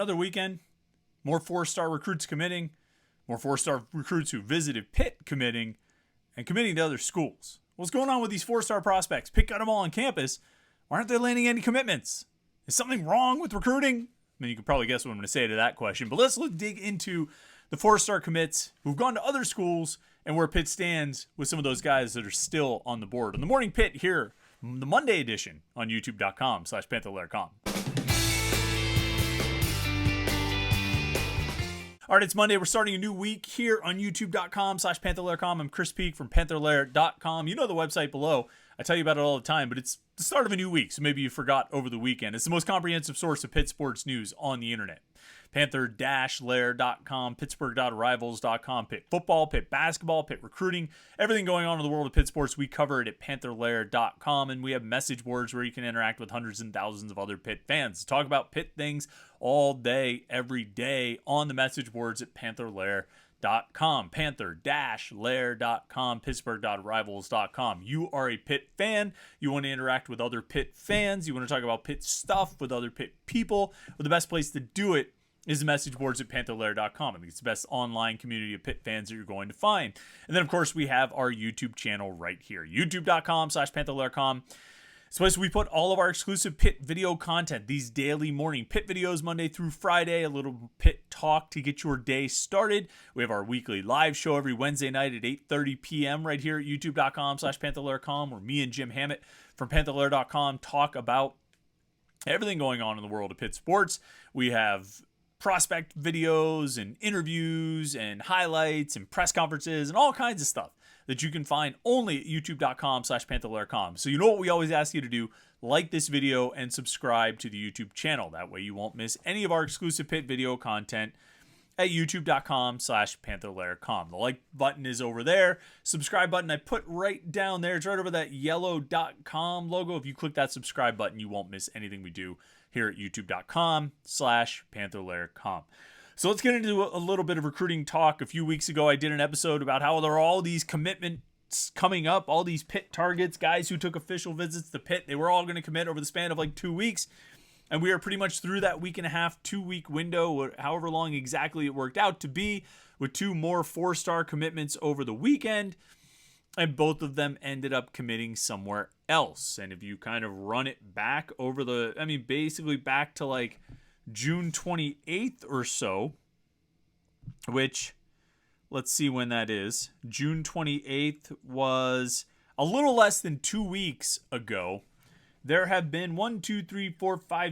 another weekend, more four-star recruits committing, more four-star recruits who visited Pitt committing, and committing to other schools. What's going on with these four-star prospects? Pitt got them all on campus. Why aren't they landing any commitments? Is something wrong with recruiting? I mean, you could probably guess what I'm going to say to that question, but let's dig into the four-star commits who've gone to other schools and where Pitt stands with some of those guys that are still on the board. On the Morning Pitt here, the Monday edition on youtube.com/Panther-Lair.com. All right, it's Monday. We're starting a new week here on youtube.com/Panther-Lair.com. I'm Chris Peak from Panther-Lair.com. You know the website below. I tell you about it all the time, but it's the start of a new week, so maybe you forgot over the weekend. It's the most comprehensive source of Pitt sports news on the internet. Panther-Lair.com, Pittsburgh.rivals.com, Pitt football, Pitt basketball, Pitt recruiting, everything going on in the world of Pitt sports, we cover it at Panther-Lair.com, and we have message boards where you can interact with hundreds and thousands of other Pitt fans. Talk about Pitt things all day, every day on the message boards at Panther-Lair.com, Panther-Lair.com, Pittsburgh.rivals.com. You are a Pitt fan. You want to interact with other Pitt fans. You want to talk about Pitt stuff with other Pitt people. Well, the best place to do it is the message boards at Panther-Lair.com. I think it's the best online community of Pitt fans that you're going to find. And then, of course, we have our YouTube channel right here, youtube.com/Panther-Lair.com. It's a place where we put all of our exclusive Pitt video content, these daily morning Pitt videos, Monday through Friday, a little Pitt talk to get your day started. We have our weekly live show every Wednesday night at 8:30 p.m. right here at youtube.com/Panther-Lair.com, where me and Jim Hammett from Panther-Lair.com talk about everything going on in the world of Pitt sports. We have prospect videos and interviews and highlights and press conferences and all kinds of stuff that you can find only at youtube.com/Panther-Lair.com. So you know what we always ask you to do? Like this video and subscribe to the YouTube channel. That way you won't miss any of our exclusive Pitt video content at youtube.com/Panther-Lair.com. The like button is over there. Subscribe button I put right down there. It's right over that yellow .com logo. If you click that subscribe button, you won't miss anything we do here at youtube.com/Panther-Lair.com. So let's get into a little bit of recruiting talk. A few weeks ago, I did an episode about how there are all these commitments coming up, all these Pitt targets, guys who took official visits to Pitt. They were all going to commit over the span of like 2 weeks. And we are pretty much through that week and a half, 2 week window, however long exactly it worked out to be, with two more four-star commitments over the weekend. And both of them ended up committing somewhere else. And if you kind of run it back over basically back to like June 28th or so, which, let's see when that is. June 28th was a little less than 2 weeks ago. There have been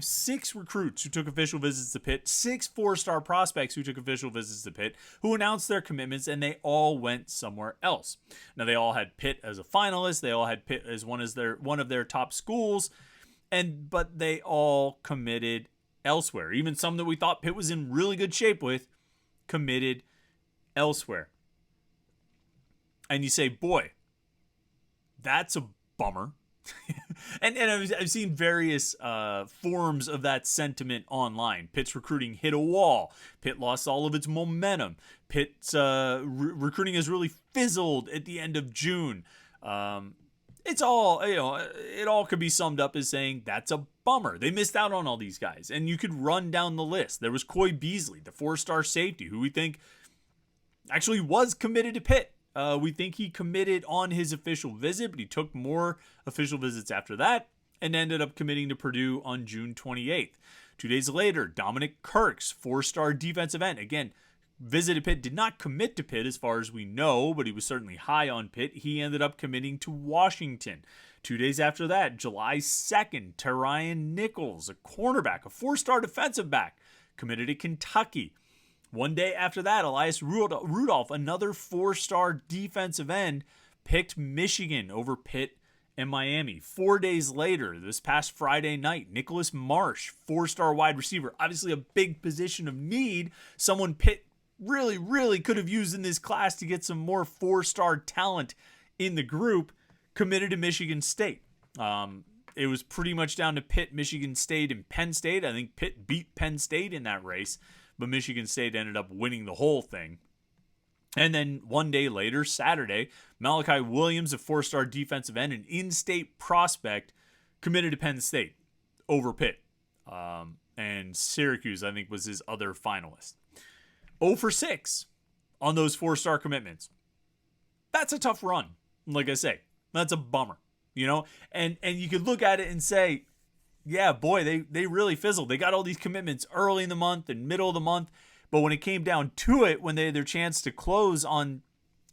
6 recruits who took official visits to Pitt, 6 four-star prospects who took official visits to Pitt, who announced their commitments, and they all went somewhere else. Now, they all had Pitt as a finalist. They all had Pitt as one of their top schools, but they all committed elsewhere. Even some that we thought Pitt was in really good shape with committed elsewhere. And you say, boy, that's a bummer. and I've seen various forms of that sentiment online. Pitt's recruiting hit a wall. Pitt lost all of its momentum. Pitt's recruiting has really fizzled at the end of June. It's all, it all could be summed up as saying that's a bummer. They missed out on all these guys. And you could run down the list. There was Coy Beasley, the four-star safety, who we think actually was committed to Pitt. We think he committed on his official visit, but he took more official visits after that and ended up committing to Purdue on June 28th. 2 days later, Dominic Kirks, four-star defensive end, again, visited Pitt, did not commit to Pitt as far as we know, but he was certainly high on Pitt. He ended up committing to Washington. 2 days after that, July 2nd, Terrion Nichols, a cornerback, a four-star defensive back, committed to Kentucky. 1 day after that, Elias Rudolph, another four-star defensive end, picked Michigan over Pitt and Miami. 4 days later, this past Friday night, Nicholas Marsh, four-star wide receiver, obviously a big position of need, someone Pitt really, really could have used in this class to get some more four-star talent in the group, committed to Michigan State. It was pretty much down to Pitt, Michigan State, and Penn State. I think Pitt beat Penn State in that race, but Michigan State ended up winning the whole thing. And then 1 day later, Saturday, Malachi Williams, a four-star defensive end, an in-state prospect, committed to Penn State over Pitt. and Syracuse, I think, was his other finalist. 0 for 6 on those 4-star commitments. That's a tough run. Like I say, that's a bummer, and you could look at it and say, yeah, boy, they really fizzled. They got all these commitments early in the month and middle of the month, but when it came down to it, when they had their chance to close on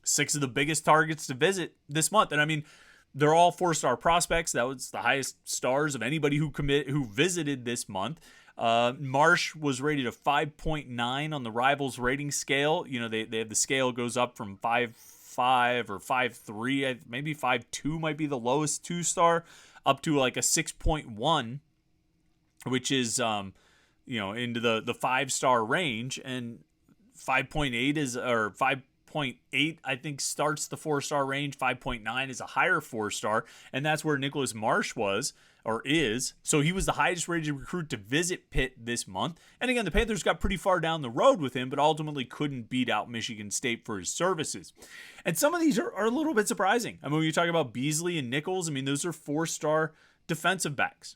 6 of the biggest targets to visit this month, and I mean, they're all 4-star prospects. That was the highest stars of anybody who visited this month. Marsh was rated a 5.9 on the Rivals rating scale. They have the scale goes up from 5.5 or 5.3, maybe 5.2 might be the lowest 2-star, up to like a 6.1, which is into the 5-star range, and 5.8 I think starts the 4-star range. 5.9 is a higher 4-star, and that's where Nicholas Marsh was or is. So he was the highest rated recruit to visit Pitt this month. And again, the Panthers got pretty far down the road with him, but ultimately couldn't beat out Michigan State for his services. And some of these are a little bit surprising. I mean, when you talk about Beasley and Nichols, I mean, those are 4-star defensive backs.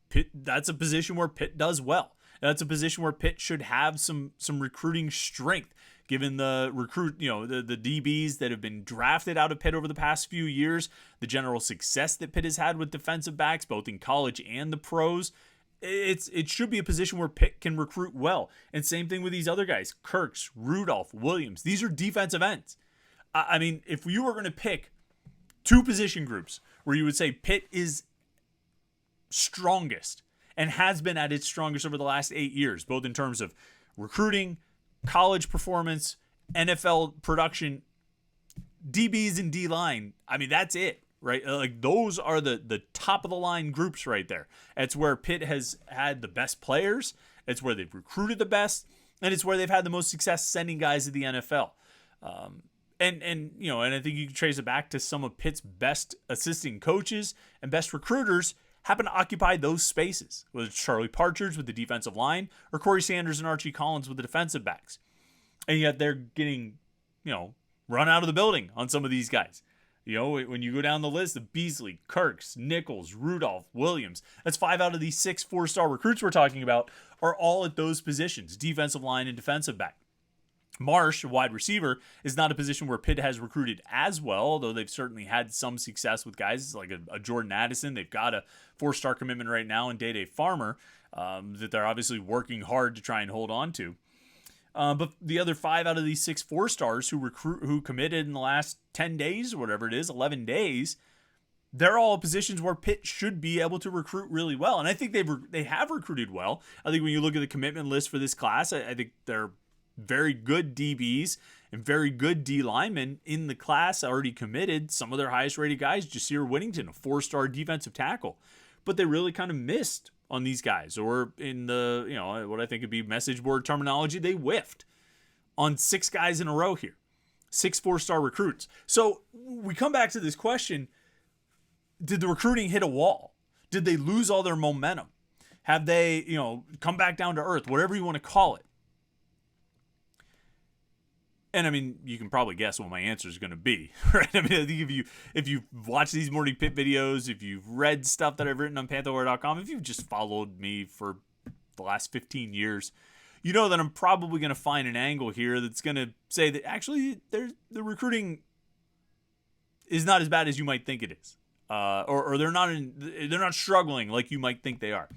Pitt, that's a position where Pitt does well. That's a position where Pitt should have some recruiting strength, given the the DBs that have been drafted out of Pitt over the past few years, the general success that Pitt has had with defensive backs, both in college and the pros. It should be a position where Pitt can recruit well. And same thing with these other guys, Kirks, Rudolph, Williams. These are defensive ends. I mean, if you were going to pick 2 position groups where you would say Pitt is strongest and has been at its strongest over the last 8 years, both in terms of recruiting, college performance, NFL production, DBs and D-line, I mean, that's it, right? Like, those are the top of the line groups right there. It's where Pitt has had the best players. It's where they've recruited the best, and it's where they've had the most success sending guys to the NFL. And I think you can trace it back to some of Pitt's best assistant coaches and best recruiters happen to occupy those spaces, whether it's Charlie Partridge with the defensive line or Corey Sanders and Archie Collins with the defensive backs. And yet they're getting, run out of the building on some of these guys. When you go down the list of Beasley, Kirks, Nichols, Rudolph, Williams, that's 5 out of these 6 4-star recruits we're talking about are all at those positions, defensive line and defensive back. Marsh, wide receiver, is not a position where Pitt has recruited as well, although they've certainly had some success with guys like a Jordan Addison. They've got a 4-star commitment right now in Day-Day Farmer that they're obviously working hard to try and hold on to. But the other 5 out of these 6 4-stars who committed in the last 10 days or whatever it is, 11 days, they're all positions where Pitt should be able to recruit really well. And I think they have recruited well. I think when you look at the commitment list for this class, I think they're very good DBs and very good D linemen in the class already committed. Some of their highest rated guys, Jasir Whittington, a 4-star defensive tackle. But they really kind of missed on these guys, or in the, what I think would be message board terminology, they whiffed on 6 guys in a row here. 6 4-star recruits. So we come back to this question, did the recruiting hit a wall? Did they lose all their momentum? Have they, come back down to earth, whatever you want to call it? And I mean, you can probably guess what my answer is going to be, right? I mean, I think if you watch these Morning Pitt videos, if you've read stuff that I've written on Panther-Lair.com, if you've just followed me for the last 15 years, you know that I'm probably going to find an angle here that's going to say that actually the recruiting is not as bad as you might think it is, or they're not struggling like you might think they are.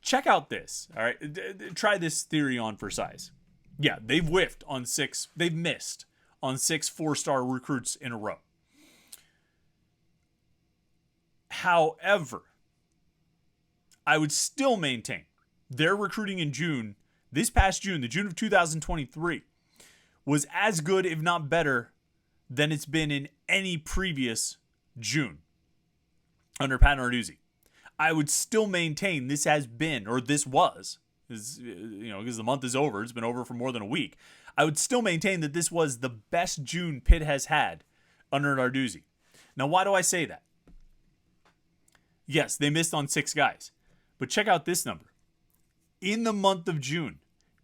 Check out this. All right, try this theory on for size. Yeah, they've whiffed on 6. They've missed on 6 4-star recruits in a row. However, I would still maintain their recruiting in June, this past June, the June of 2023, was as good, if not better, than it's been in any previous June under Pat Narduzzi. I would still maintain this has been, or this was, because the month is over. It's been over for more than a week. I would still maintain that this was the best June Pitt has had under Narduzzi. Now, why do I say that? Yes, they missed on 6 guys. But check out this number. In the month of June,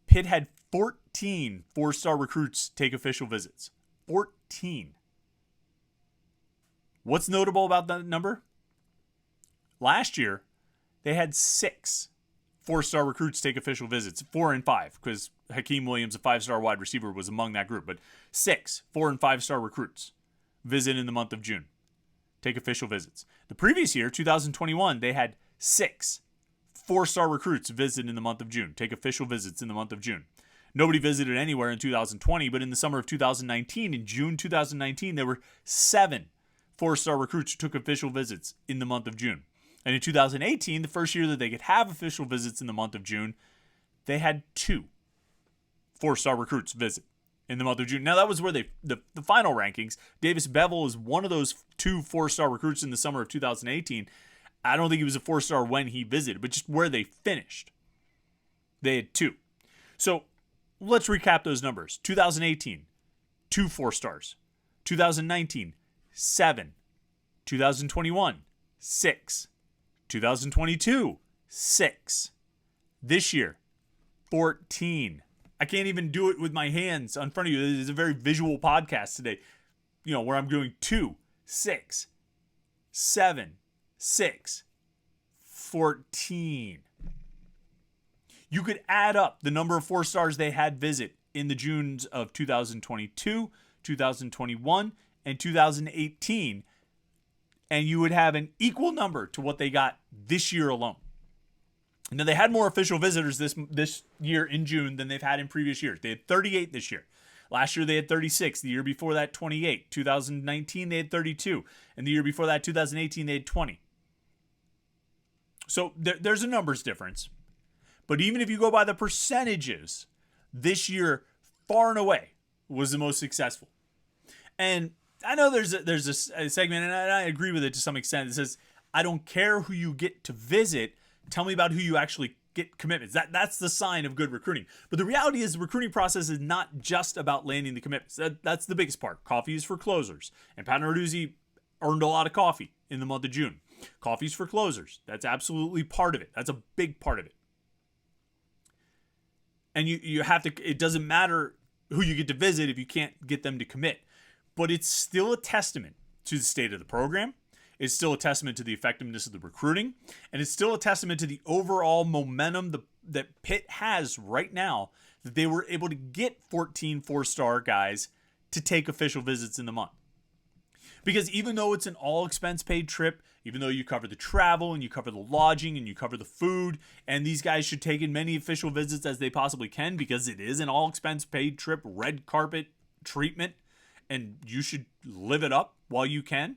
Pitt had 14 4-star recruits take official visits. 14. What's notable about that number? Last year, they had 6 4-star recruits take official visits. 4 and 5, because Hakeem Williams, a 5-star wide receiver, was among that group. But 6 4 and 5-star recruits visit in the month of June, take official visits. The previous year, 2021, they had 6 4-star recruits visit in the month of June, take official visits in the month of June. Nobody visited anywhere in 2020, but in the summer of 2019, in June 2019, there were 7 4-star recruits who took official visits in the month of June. And in 2018, the first year that they could have official visits in the month of June, they had 2 4-star recruits visit in the month of June. Now, that was where the final rankings. Davis Bevel is one of those 2 4-star recruits in the summer of 2018. I don't think he was a 4-star when he visited, but just where they finished, they had 2. So let's recap those numbers. 2018, 2 4-stars. 2019, 7. 2021, 6. 2022, 6. This year, 14. I can't even do it with my hands in front of you. This is a very visual podcast today, where I'm doing 2, 6, 7, 6, 14. You could add up the number of 4-stars they had visit in the Junes of 2022, 2021, and 2018, and you would have an equal number to what they got this year alone. Now, they had more official visitors this year in June than they've had in previous years. They had 38 this year. Last year, they had 36. The year before that, 28. 2019, they had 32. And the year before that, 2018, they had 20. So there's a numbers difference. But even if you go by the percentages, this year, far and away, was the most successful. And I know there's a segment, and I agree with it to some extent. It says, I don't care who you get to visit. Tell me about who you actually get commitments. That's the sign of good recruiting. But the reality is the recruiting process is not just about landing the commitments. That's the biggest part. Coffee is for closers. And Pat Narduzzi earned a lot of coffee in the month of June. Coffee's for closers. That's absolutely part of it. That's a big part of it. And you have to, it doesn't matter who you get to visit if you can't get them to commit. But it's still a testament to the state of the program. It's still a testament to the effectiveness of the recruiting. And it's still a testament to the overall momentum that Pitt has right now, that they were able to get 14 4-star guys to take official visits in the month. Because even though it's an all-expense paid trip, even though you cover the travel and you cover the lodging and you cover the food, and these guys should take in many official visits as they possibly can because it is an all-expense paid trip, red carpet treatment, and you should live it up while you can,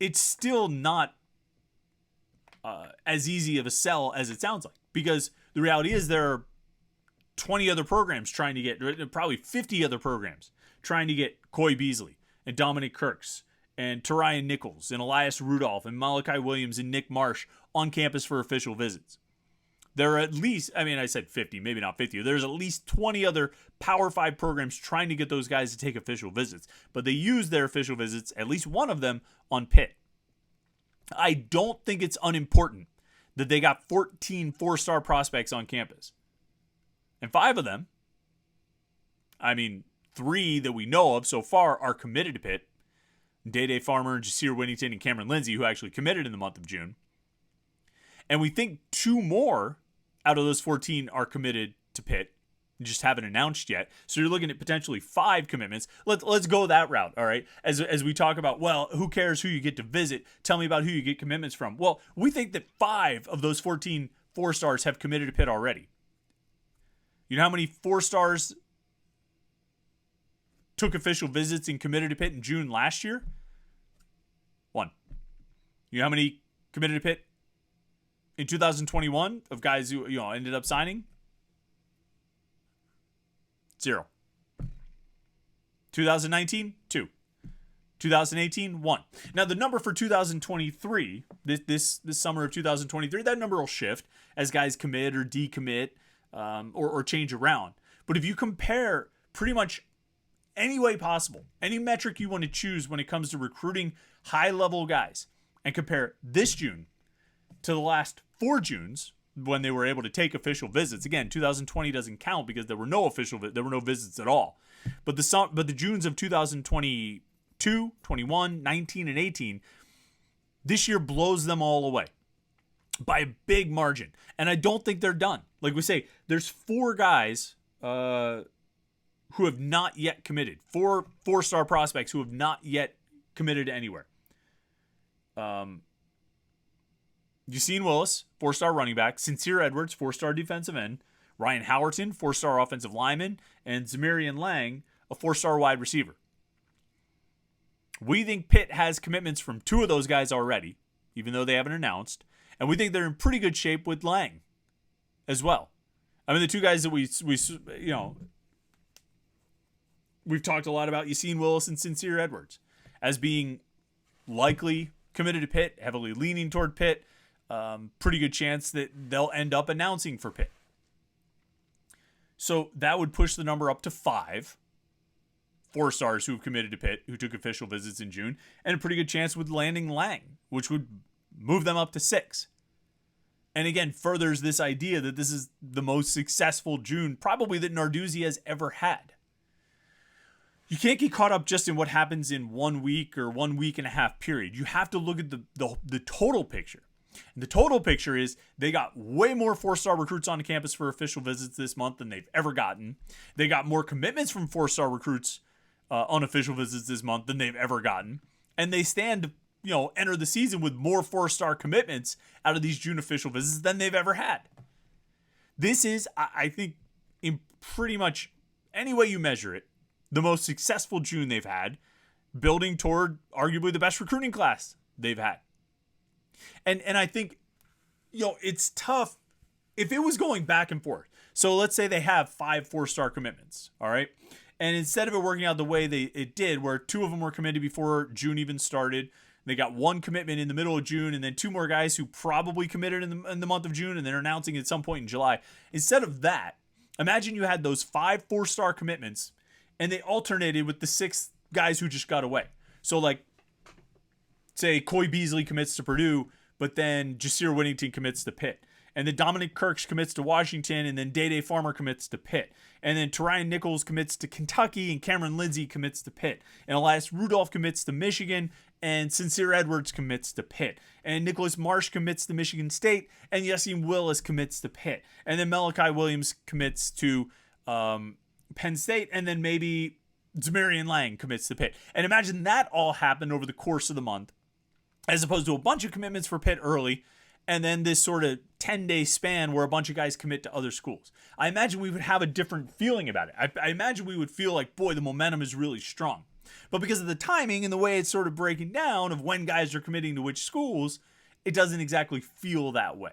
it's still not as easy of a sell as it sounds like. Because the reality is there are 20 other programs trying to get, probably 50 other programs trying to get Coy Beasley and Dominic Kirks and Tarian Nichols and Elias Rudolph and Malachi Williams and Nick Marsh on campus for official visits. There are at least, I said 50, maybe not 50. There's at least 20 other Power 5 programs trying to get those guys to take official visits. But they use their official visits, at least one of them, on Pitt. I don't think it's unimportant that they got 14 4-star prospects on campus. And 5 of them, 3 that we know of so far are committed to Pitt. Day Farmer, Jasir Winnington, and Cameron Lindsay, who actually committed in the month of June. And we think 2 more out of those 14 are committed to Pitt. Just haven't announced yet. So you're looking at potentially 5 commitments. Let's go that route, all right? As we talk about, well, who cares who you get to visit? Tell me about who you get commitments from. Well, we think that 5 of those 14 4-stars have committed to Pitt already. You know how many 4-stars took official visits and committed to Pitt in June last year? 1. You know how many committed to Pitt in 2021 of guys who ended up signing? 0. 2019, 2. 2018, 1. Now the number for 2023, this summer of 2023, that number will shift as guys commit or decommit or change around. But if you compare pretty much any way possible, any metric you want to choose when it comes to recruiting high-level guys, and compare this June to the last 4 Junes when they were able to take official visits. Again, 2020 doesn't count because there were no visits at all. But the Junes of 2022, 21, 19, and 18, this year blows them all away. by a big margin. And I don't think they're done. Like we say, there's 4 guys who have not yet committed. 4 4-star prospects who have not yet committed anywhere. Yassine Willis, 4-star running back. Sincere Edwards, 4-star defensive end. Ryan Howerton, 4-star offensive lineman. And Zamarian Lang, a 4-star wide receiver. We think Pitt has commitments from 2 of those guys already, even though they haven't announced. And we think they're in pretty good shape with Lang as well. I mean, the 2 guys that we've talked a lot about, Yassine Willis and Sincere Edwards, as being likely committed to Pitt, heavily leaning toward Pitt. Pretty good chance that they'll end up announcing for Pitt. So that would push the number up to 5 4-stars who have committed to Pitt, who took official visits in June, and a pretty good chance with landing Lang, which would move them up to 6. And again, furthers this idea that this is the most successful June probably that Narduzzi has ever had. You can't get caught up just in what happens in 1 week or 1 week and a half period. You have to look at the total picture. And the total picture is they got way more 4-star recruits on campus for official visits this month than they've ever gotten. They got more commitments from 4-star recruits on official visits this month than they've ever gotten. And they stand to enter the season with more 4-star commitments out of these June official visits than they've ever had. This is, I think, in pretty much any way you measure it, the most successful June they've had, building toward arguably the best recruiting class they've had. And I think, it's tough if it was going back and forth. So let's say they have 5 4-star commitments, all right? And instead of it working out the way it did, where 2 of them were committed before June even started, they got 1 commitment in the middle of June, and then 2 more guys who probably committed in the month of June, and they're announcing at some point in July. Instead of that, imagine you had those 5 4-star commitments, and they alternated with the 6 guys who just got away. So, like, say Coy Beasley commits to Purdue, but then Jasir Whittington commits to Pitt. And then Dominic Kirks commits to Washington, and then Day-Day Farmer commits to Pitt. And then Terrion Nichols commits to Kentucky, and Cameron Lindsay commits to Pitt. And Elias Rudolph commits to Michigan, and Sincere Edwards commits to Pitt. And Nicholas Marsh commits to Michigan State, and Yassine Willis commits to Pitt. And then Malachi Williams commits to Penn State, and then maybe Zamarian Lang commits to Pitt. And imagine that all happened over the course of the month, as opposed to a bunch of commitments for Pitt early, and then this sort of 10-day span where a bunch of guys commit to other schools. I imagine we would have a different feeling about it. I imagine we would feel like, boy, the momentum is really strong. But because of the timing and the way it's sort of breaking down of when guys are committing to which schools, it doesn't exactly feel that way.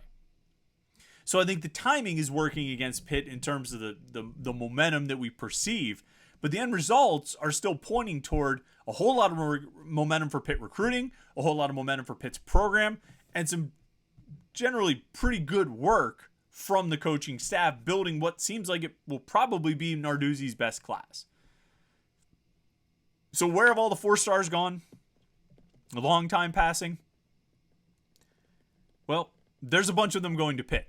So I think the timing is working against Pitt in terms of the momentum that we perceive. But the end results are still pointing toward a whole lot of momentum for Pitt recruiting, a whole lot of momentum for Pitt's program, and some generally pretty good work from the coaching staff building what seems like it will probably be Narduzzi's best class. So where have all the 4-stars gone? A long time passing? Well, there's a bunch of them going to Pitt.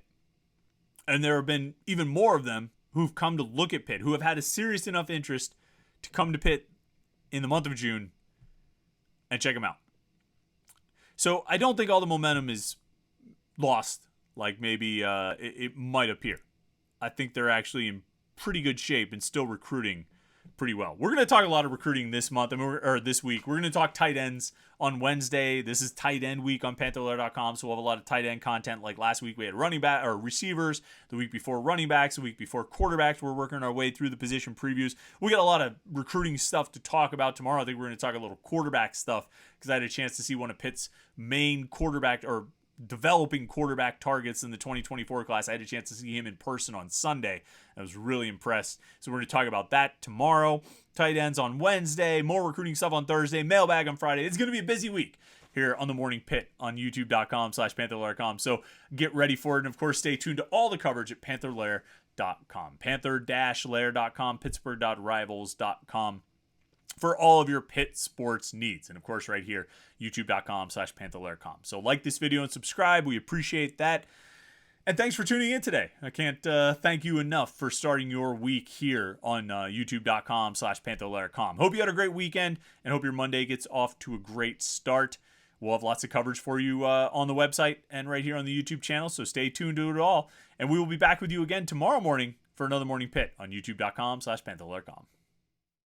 And there have been even more of them who've come to look at Pitt, who have had a serious enough interest to come to Pitt in the month of June and check them out. So I don't think all the momentum is lost like maybe it might appear. I think they're actually in pretty good shape and still recruiting pretty well. We're going to talk a lot of recruiting this month, or this week. We're going to talk tight ends on Wednesday. This is tight end week on Panther-Lair.com, so we'll have a lot of tight end content. Like last week, we had running back or receivers. The week before, running backs. The week before, quarterbacks. We're working our way through the position previews. We got a lot of recruiting stuff to talk about tomorrow. I think we're going to talk a little quarterback stuff because I had a chance to see one of Pitt's main quarterback or developing quarterback targets in the 2024 class. I had a chance to see him in person on Sunday. I was really impressed. So we're going to talk about that tomorrow. Tight ends on Wednesday. More recruiting stuff on Thursday. Mailbag on Friday. It's going to be a busy week here on the Morning Pitt on youtube.com/Panther-Lair.com. So get ready for it. And of course, stay tuned to all the coverage at Panther-Lair.com. Panther-Lair.com. Pittsburgh.rivals.com. for all of your Pitt sports needs. And of course, right here, youtube.com/Panther-Lair.com. So like this video and subscribe. We appreciate that. And thanks for tuning in today. I can't thank you enough for starting your week here on youtube.com/Panther-Lair.com. Hope you had a great weekend and hope your Monday gets off to a great start. We'll have lots of coverage for you on the website and right here on the YouTube channel, so stay tuned to it all. And we will be back with you again tomorrow morning for another Morning Pitt on youtube.com/Panther-Lair.com.